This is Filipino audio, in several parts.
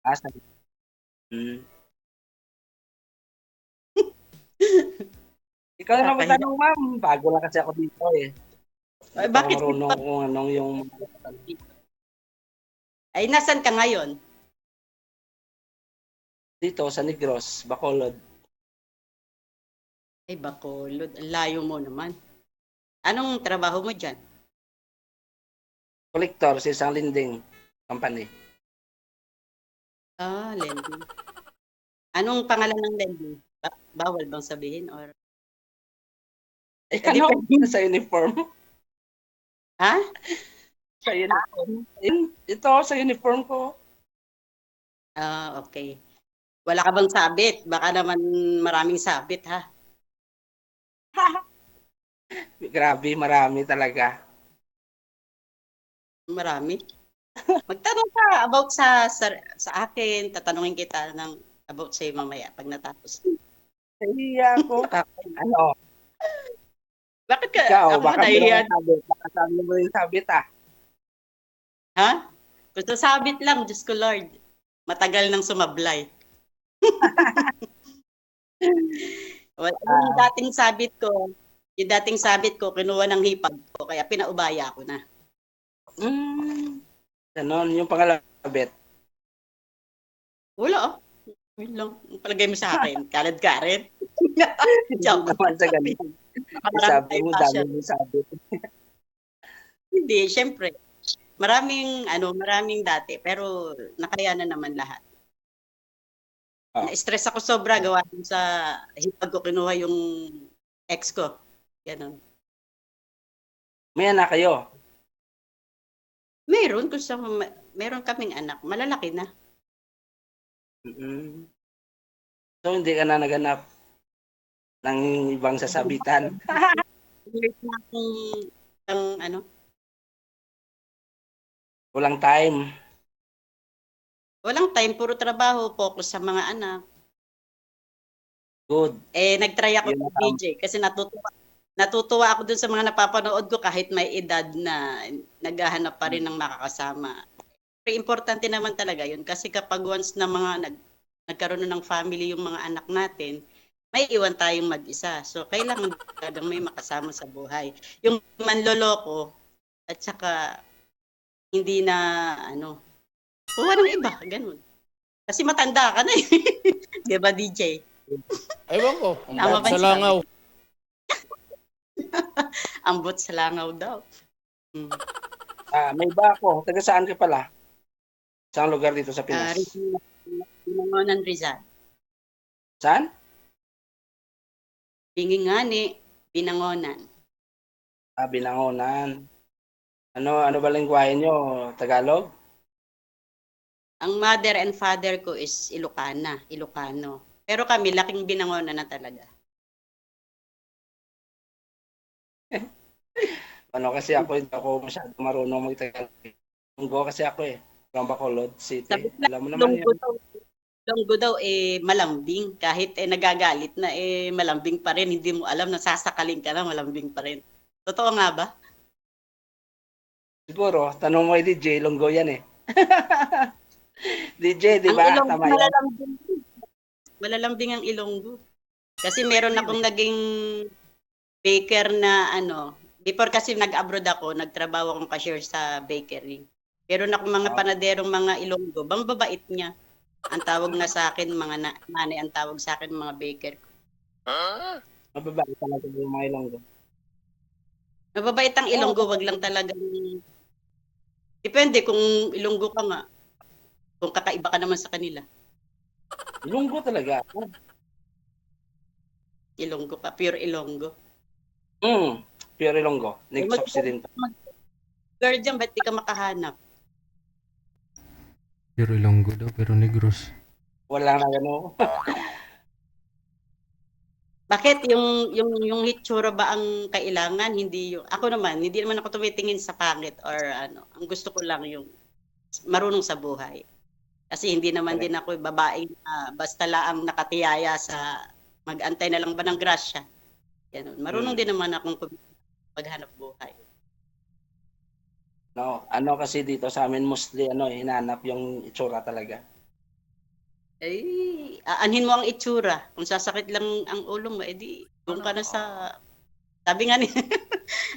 Asa hmm. Ikaw na Nakakahiya. magtanong, ma'am. Bago lang kasi ako dito, eh. Hindi Ay, pa ako bakit hindi marunong pa kung anong yung ay, nasaan ka ngayon? dito sa Negros, Bacolod. Ay, Bacolod. Ang layo mo naman. Anong trabaho mo diyan? Kolektor sa isang lending company. Lending. Anong pangalan ng lending? Bawal bang sabihin or Eh, ano? depende. Sa uniform. Ha? Sa uniform. Ito, sa uniform ko. Okay. Wala ka bang sabit? Baka naman maraming sabit, ha? Grabe, marami talaga. Marami. Magtanong ka about sa akin, tatanungin kita ng about sa'yo mamaya pag natapos. Nahihiya ako. Ano, Bakit ka ikaw, ako ba baka meron nahihiya? kang sabit. Baka sabi mo yung sabit, ah. Ha? Kung sabit lang, Diyos ko Lord, matagal nang sumablay. Ah, Yung dating sabit ko, kinuha ng hipag ko, kaya pinaubaya ko na. ganon, yung pangalan sabit. Wala, oh. Yun lang. Ang palagay mo sa akin, kalad ka rin. Hindi Joke. naman sa ganun. Marami Sabi tayong mo, dami passion. mo sabit. Hindi, syempre. Maraming dati, pero nakayanan naman lahat. Oh. Na-stress ako sobra gawa dun sa hipag ko kinuha yung ex ko. Ganun. May anak kayo. Meron, meron kaming anak, malalaki na. Mm. So, hindi ka na naganap ng ibang sasabitan. Years na akong ano, Walang time. walang time, puro trabaho, focus sa mga anak. Good. Nag-try ako Yun sa ang tama. DJ kasi natutuwa ako dun sa mga napapanood ko kahit may edad na naghahanap pa rin ng makakasama. Pero importante naman talaga yun kasi kapag once na nagkaroon na ng family yung mga anak natin, may iwan tayong mag-isa. So, kailangan talagang may makasama sa buhay. Yung manloloko at saka hindi na, kuha ng iba, ganun. Kasi matanda ka na eh. Di ba, DJ? Ewan ko, Tama ambot ba sa yung sabi? langaw. Ambot sa langaw daw. Hmm. May iba ako. Taga saan ka pala? Saan lugar dito sa Pinas? Binangonan Rizal. Saan? Bingingani, Binangonan. Binangonan. Ano ba lengguwahe nyo? Tagalog? Ang mother and father ko is Ilocano. Pero kami, laking Binangonan na talaga. Kasi ako, hindi ako masyado marunong mag-Tagalog. Lunggo kasi ako eh. From Bacolod City. Sabi nila, Alam mo naman yun. Ilonggo daw malambing. Kahit nagagalit na malambing pa rin. Hindi mo alam, nasasakalin ka na, malambing pa rin. Totoo nga ba? Siguro, tanong mo kay DJ, Lunggo yan eh. DJ, di Ang ba? Ilonggo, Tama yan. malalambing. Malalambing ang Ilonggo. Kasi meron akong naging baker na before kasi nag-abroad ako, nagtrabaho akong cashier sa bakery. Meron akong mga panaderong mga Ilonggo, bang babait niya. Ang tawag na sa akin, mga nanay ang tawag sa akin, mga baker. Mababae talaga yung mga Ilonggo. Mababait ang Ilonggo, wag lang talagang, depende kung Ilonggo ka nga, kung kakaiba ka naman sa kanila. Ilonggo talaga. Ilonggo ka, pure Ilonggo. Pure Ilonggo. Negros Occidental. Girl dyan, ba't di ka makahanap? Pero Ilonggo daw, pero Negros. Wala na gano'n. Bakit yung hitsura ba ang kailangan, hindi yung ako naman hindi naman ako tumitingin sa pangit or ang gusto ko lang yung marunong sa buhay. Kasi hindi naman din ako babaeng basta laang nakatiyaya sa mag-antay na lang ba ng grasya. Ganun. Marunong din naman akong maghanap buhay. No, kasi dito sa amin mostly hinahanap yung itsura talaga. Aanhin mo ang itsura. Kung sasakit lang ang ulo mo, edi doon ka na sa... Sabi nga,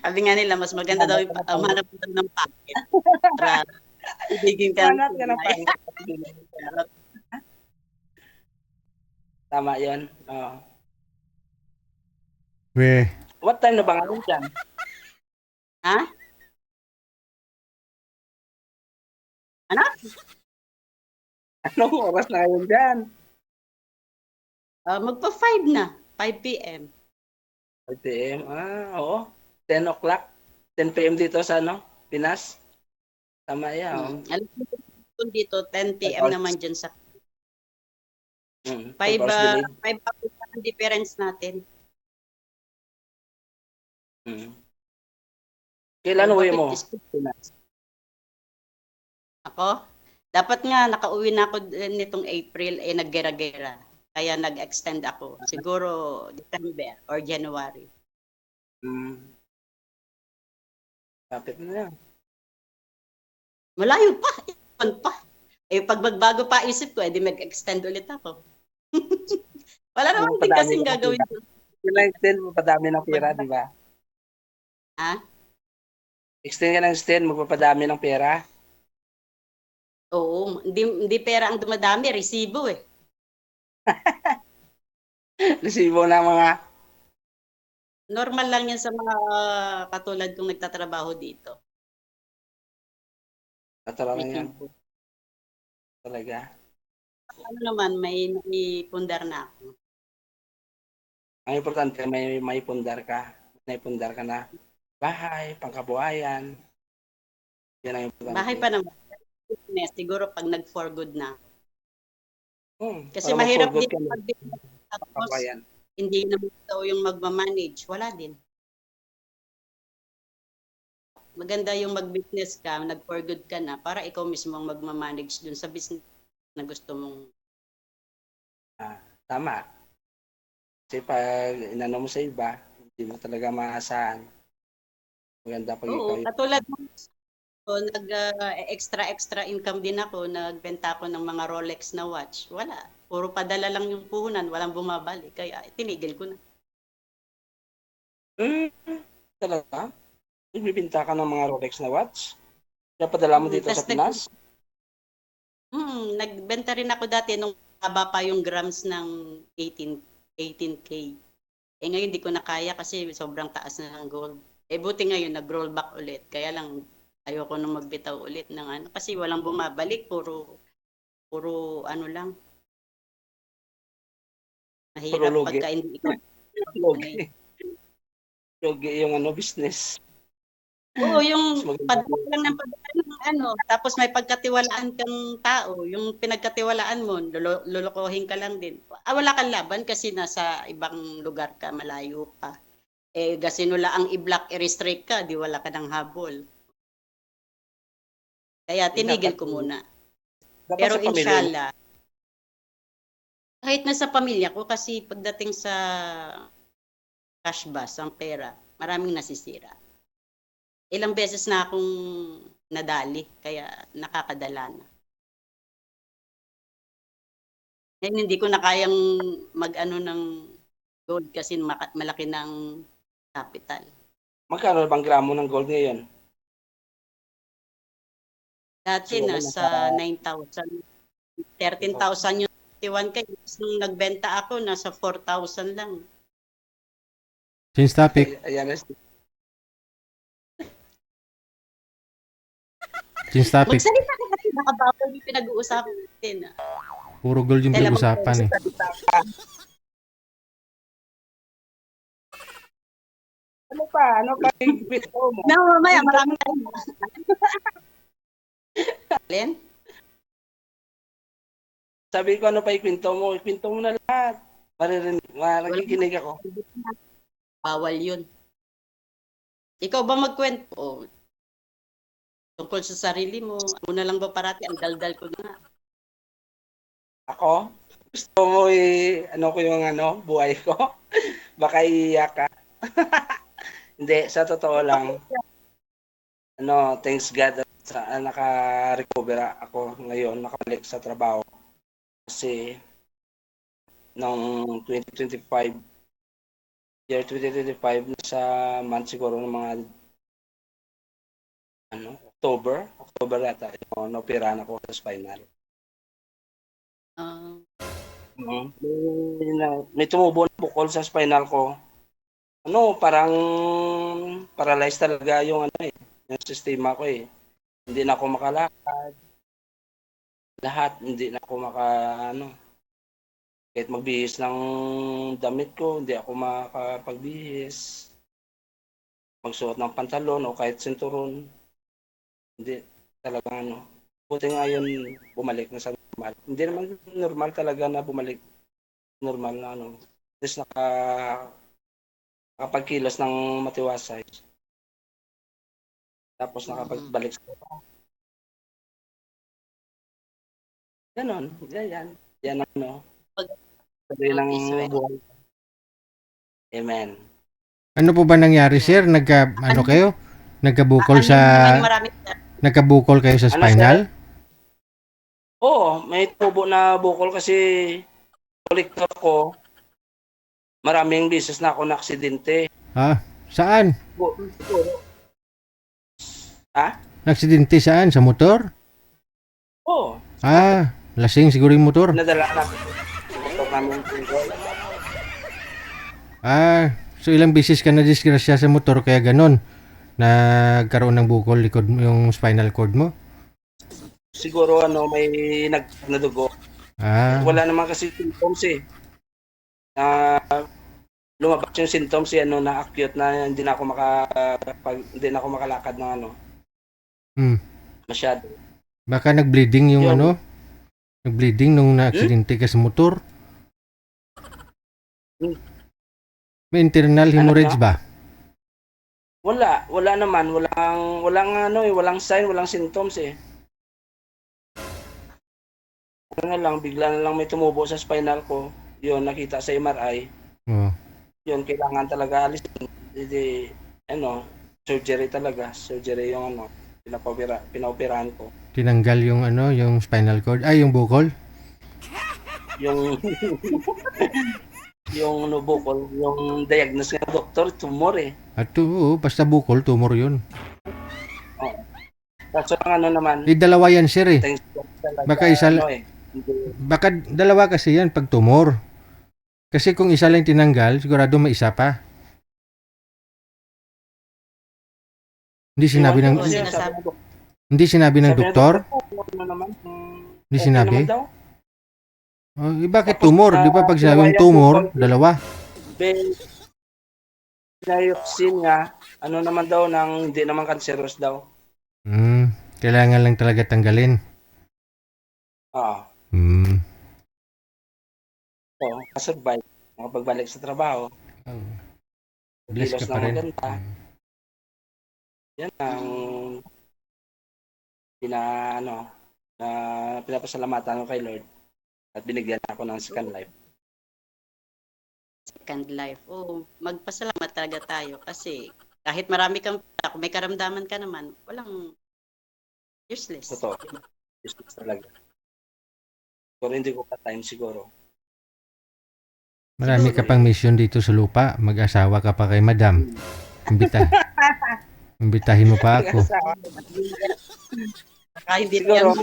sabi nga nila, mas maganda daw umanap daw ng packet para ibigin ka ng Manat ka ng tunay. pangit. Tama yun. Oo. We, What time na ba ngayon dyan? Ha? Ano? Anong oras na ngayon dyan? Magpa-5 na. 5 p.m. 5 p.m. Oo. 10 o'clock. 10 p.m. dito sa Pinas. Tama yan. Alam mo dito, 10 p.m. naman dyan sa 5 5 hours delayed. 5 hours ang difference natin. Kailan uwi Bakit mo? is- Ako? Dapat nga, nakauwi na ako nitong April, naggera-gera. Kaya nag-extend ako. Siguro December or January. Kapit na yan. Malayo pa. Iwan pa. Pag magbago pa isip ko, edi mag-extend ulit ako. Wala naman din kasing gagawin ko. Extend mo, padami ng pera, di ba? Ha? Extend ka ng extend, magpapadami ng pera. Oo. Hindi pera ang dumadami, resibo eh. Resibo ng mga Normal lang yan sa mga katulad kong nagtatrabaho dito. katulad yan. Resibo. Talaga. Ano naman, may pundar na ako. Ang importante, may pundar ka. May pundar ka na bahay, pangkabuhayan. Yan ang importante. Bahay pa naman. Siguro pag nag-for good na. Kasi para mahirap mag-forgood din ka na, pag tapos pangkabuhayan. hindi naman daw yung magmamanage. Wala din. Maganda yung mag-business ka, nag-for good ka na, para ikaw mismo ang magmamanage dun sa business na gusto mong. Tama. Kasi pag inano mo sa iba, hindi mo talaga maasahan. Maganda pag ikaw Oo, yung katulad mo, extra income din ako, nagbenta ako ng mga Rolex na watch. Wala. Puro padala lang yung puhunan, walang bumabalik. Kaya tinigil ko na. talaga. Nagbibinta ka ng mga Rolex na watch? Kaya padala mo dito Tas sa Pinas? nagbenta rin ako dati nung haba pa yung grams ng 18K. Ngayon di ko na kaya kasi sobrang taas na ng gold. Buti ngayon nag-roll back ulit. Kaya lang ayoko nang magbitaw ulit ng ano kasi walang bumabalik, puro ano lang. Mahirap Puro lugi. pagka hindi ikaw. Lugi. Lugi yung business. Oo, yung Mas maganda padala lang ng padala ng ano, tapos may pagkatiwalaan kang tao, yung pinagkatiwalaan mo, lulukohin ka lang din. Wala kang laban kasi nasa ibang lugar ka, malayo pa. Kasi nula ang i-block, i-restrict ka, di wala ka ng habol. Kaya tinigil ko muna. Dapat Pero sa pamilya mo. inshallah, kahit na sa pamilya ko, kasi pagdating sa cash bus, ang pera, maraming nasisira. Ilang beses na akong nadali, kaya nakakadala na. Ngayon hindi ko na kayang mag-ano ng gold kasi malaki ng capital. Magkano bang gramo ng gold ngayon? Dati Siguro nasa 9,000, 13,000 yung 21K. Nung nagbenta ako, nasa 4,000 lang. change topic. Ayan, Change topic. Magsalita ka kasi baka bawal yung pinag-uusapan natin. Puro gold yung Kailan pinag-usapan eh. Ano pa yung kwento mo? No, mamaya, marami tayo. Len? Sabi ko, ano pa yung kwento mo? Ikwento mo na lahat. Marikinig ako. Bawal yun. Ikaw ba magkwento? Tungkol sa sarili mo, ano na lang ba parati? Ang daldal ko na. Ako? Gusto mo ano ko yung buhay ko? Baka iiyak ka. Hindi, sa totoo lang. Thanks God sa naka-recover ako ngayon, nakabalik sa trabaho. kasi noong 2025, year 2025, nasa month siguro ng mga October yata, na-operahan ako sa spinal. Ah, May tumubo na bukol sa spinal ko. Parang paralyzed talaga yung yung sistema ko eh. Hindi na ako makalakad. Lahat, hindi na ako kahit magbihis ng damit ko, hindi ako makapagbihis. Magsuot ng pantalon o kahit sinturon, hindi talaga Buti nga yun, bumalik na sa normal. Hindi naman normal talaga na bumalik. Normal na At least nakapagkilos ng matiwasay. Tapos nakapagbalik sa ganon. Yan. Yan sabi ng Israel. buhay. Amen. Ano po ba nangyari, sir? Kayo? Nagkabukol Marami. Nagkabukol kayo sa spinal? Oo, may tubo na bukol kasi kolektor ko. Maraming beses na ako na-aksidente. Saan? Ha? Naksidente saan? Sa motor? Oo. Lasing siguro yung motor. Nadala na. Motor namin. So ilang beses ka na disgrasya sa motor kaya ganon? Nagkaroon ng bukol yung spinal cord mo? Siguro may nadugo. Wala naman kasi symptoms eh. Lumabas yung symptoms na acute na hindi na ako makalakad ng masyado. Baka nag-bleeding yung nag-bleeding nung na-aksidente ka sa motor? May internal hemorrhage ba? Wala naman, walang sign, walang symptoms eh. Bigla na lang may tumubo sa spinal ko. Yun, nakita sa MRI. Yun, kailangan talaga alisin. Hindi, surgery talaga. Surgery yung pinaoperahan ko. Tinanggal yung yung spinal cord? Yung bukol? Yung yung bukol, yung diagnose ng doktor, tumor eh. Basta bukol, tumor yun. Kaso naman. Dalawa yan, sir eh. Baka baka dalawa kasi yan pag tumor. Kasi kung isa lang tinanggal, sigurado may isa pa. Hindi sinabi ng doktor? Hindi sinabi? Bakit tumor? Di ba pag sinabing tumor, dalawa? Biopsy nga, naman daw hindi naman cancerous daw. Kailangan lang talaga tanggalin. Kasurvive. Makapagbalik sa trabaho. Bless ka pa rin. Yan ang pinapasalamatan ko kay Lord at binigyan ako ng second life. Second life. Magpasalamat talaga tayo kasi kahit marami kang pera, kung may karamdaman ka naman, walang useless. Totoo. Useless talaga. Pero hindi ko pa time siguro. Marami ka pang mission dito sa lupa. Mag-asawa ka pa kay madam. Imbitahin mo pa ako. Siguro,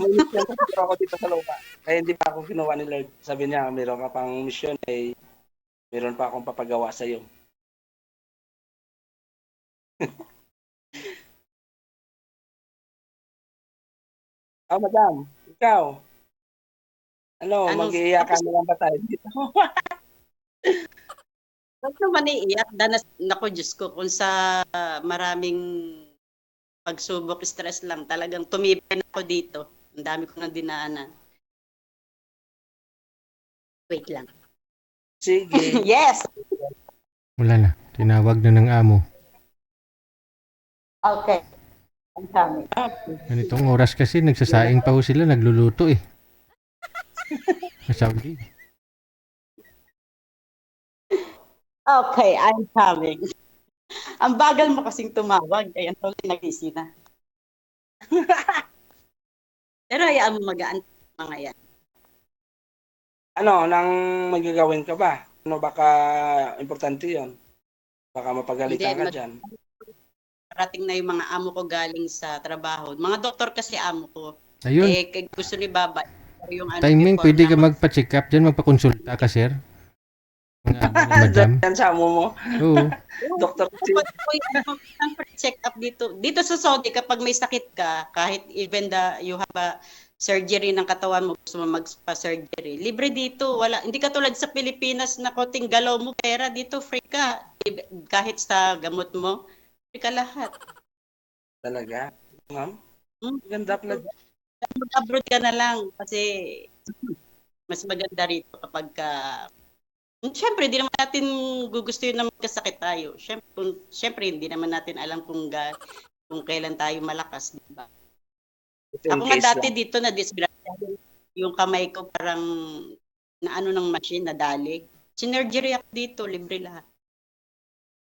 ako dito sa lupa. Kaya hindi pa ako ginawa ni Lord. Sabi niya, meron ka pang mission meron pa akong papagawa sa iyo. Madam, ikaw. Mag-iiyakan na lang ba tayo dito? Huwag naman iiyak. Naku, Diyos ko, kung sa maraming pagsubok, stress lang, talagang tumibay na ako dito. Ang dami ko nang dinaanan. Wait lang. Sige. Yes! Wala na. Tinawag na ng amo. Okay. Ang dami. Ganitong oras kasi, nagsasaing pa ho sila, nagluluto eh. Sa Saudi. Okay, I'm coming. Ang bagal mo kasing tumawag, kaya tuloy nag-busy na. Pero hayaan mo magaan mga yan. Ano, nang may gagawin ka ba? Ano, baka importante yon. Baka mapagalitan ka Hindi, dyan. parating na yung mga amo ko galing sa trabaho. Mga doktor kasi amo ko. Ayun, Gusto ni Baba, yung timing, before pwede na ka magpa-check up dyan, magpakonsulta ka, sir. Mga amo ni madam. Yan sa amo mo. Oo. Doktor kasi. check up dito. Dito sa Saudi, kapag may sakit ka, kahit even you have a surgery ng katawan mo, gusto mo magpa-surgery, libre dito. Wala, hindi katulad sa Pilipinas na konting galaw mo, pera dito, free ka. Kahit sa gamot mo, free ka lahat. Talaga. Ma'am, Hmm? ganda pala. Mag-abroad ka na lang kasi mas maganda rito kapag ka Siyempre, hindi naman natin gugustuhin na magkasakit tayo. Siyempre, hindi naman natin alam kung kailan tayo malakas, di ba? Ako nga dati dito na disgrasya, yung kamay ko parang na ano ng machine, nadalig. Sinergery ako dito, libre lahat.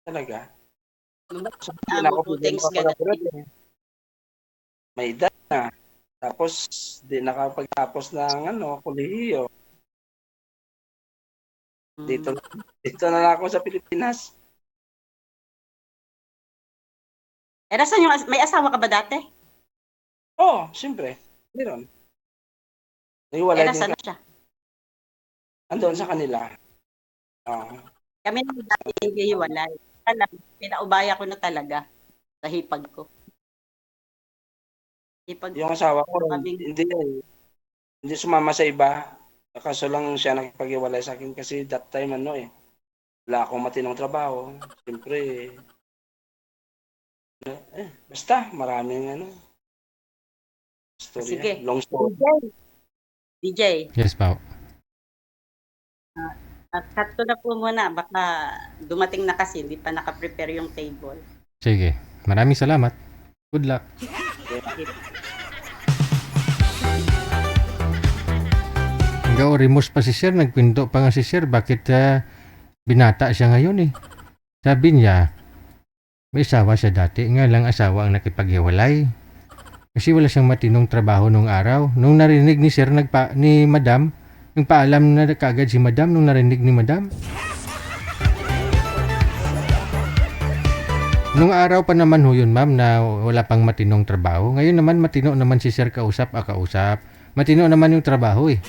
Talaga. So, Amo ko, thanks God. May edad na. Tapos, di nakapagtapos ng kolehiyo. Dito na lang ako sa Pilipinas. Nasan may asawa ka ba dati? Oo, siyempre. Meron. Naiwalay din Nasan ka. na siya? Andun sa kanila. Kami na dati hindi hiwalay. Pinaubaya ko na talaga sa hipag ko. Yung asawa ko, hindi sumama sa iba. Kaso lang siya nakipag-iwalay sa akin kasi that time wala akong matinong trabaho. Siyempre, basta maraming story. Sige. Long story. DJ. Yes, Pao. Cut ko na po muna. Baka dumating na kasi, hindi pa nakaprepare yung table. Sige. Maraming salamat. Good luck. Hanggang orimos pa si sir, nagpinto pa nga si sir, bakit binata siya ngayon eh. Sabi niya, may asawa siya dati, nga lang asawa ang nakipaghiwalay. Kasi wala siyang matinong trabaho nung araw. Nung narinig ni sir, ni madam, yung paalam na kagad si madam, nung narinig ni madam. Nung araw pa naman ho yun, ma'am, na wala pang matinong trabaho. Ngayon naman, matino naman si sir kausap. Matino naman yung trabaho eh.